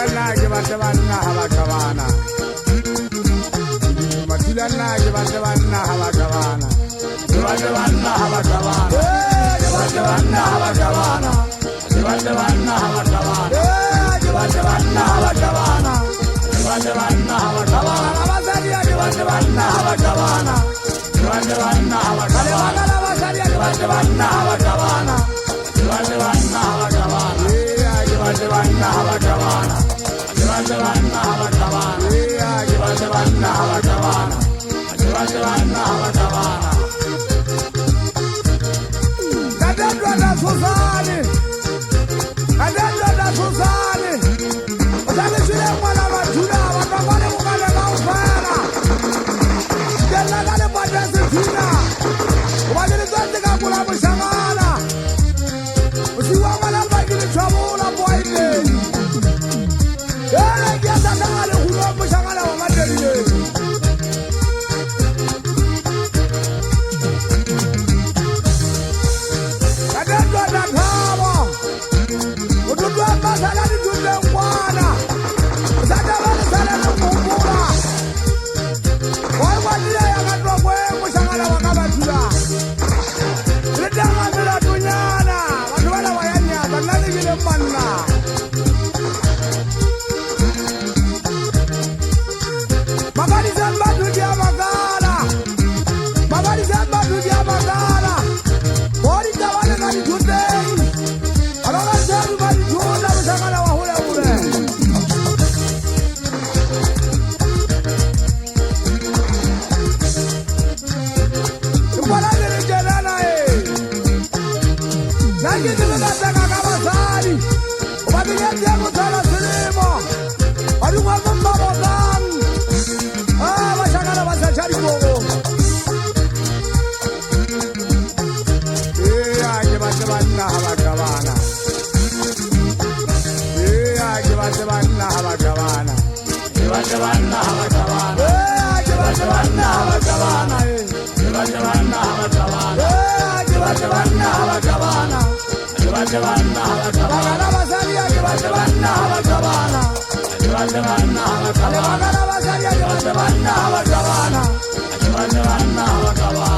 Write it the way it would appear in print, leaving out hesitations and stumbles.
Matilana ke batla banna ha ba kabana. Matilana ke batla banna ha ba kabana. Ke batla banna ha ba kabana. Ke batla banna ha ba kabana. Ke batla banna ha ba kabana. Ke batla banna ha ba kabana. Ke batla banna ha ba kabana. Abazali ke batla banna ha ba kabana. Ke batla banna ha ba kabana. Abazali ke batla banna ha ba kabana. Ke batla banna ha ba kabana. Ke batla banna ha ba kabana. Ke batla banna ha ba kabana. Ke batla banna ha ba kabana. Ke batla banna ha ba kabana. Kadadwa na Susani. Kadadwa na Susani. Usale shule mwana wa Juda wakafanya mukale kaufana. Kela kale padesi tina. Wajili zote kakula mshangala. Usiwa mwana bagili chabula boide. Ele kiasa kangale kulo mshangala wa madeli. Kadadwa na Thawa. Ududwa masala ni Jude mwana. Usada wale sala ni kumbura. Wajili ya katwa kwe mshangala wa kabatula. Lidama mila tunyana. Watu wala wayanya. Kanali gile manna. Magari zamba tukia magala. Magari zamba tukia magala. Bori tawane kani tutei. Aloga zeru kani tunda mshangala wa hule hule. Mpala nili jenana Nangi nilika teka kama sari. Ubabigeti ya kutala silimo. Adunga kumba bodan. Mashangala basachari bogo. Ke batla banna ha ba kabana. Ke batla banna ha ba kabana. Ke batla banna ha ba kabana. Ke batla banna ha ba kabana. Ke batla banna ha ba kabana. Ke batla banna ha ba kabana. Ke batla banna ha ba kabana. Bagala basalia ke batla banna ha ba kabana. Ke batla banna ha ba kabana. Bagala basalia ke batla banna ha ba kabana. Ke batla banna ha ba kabana.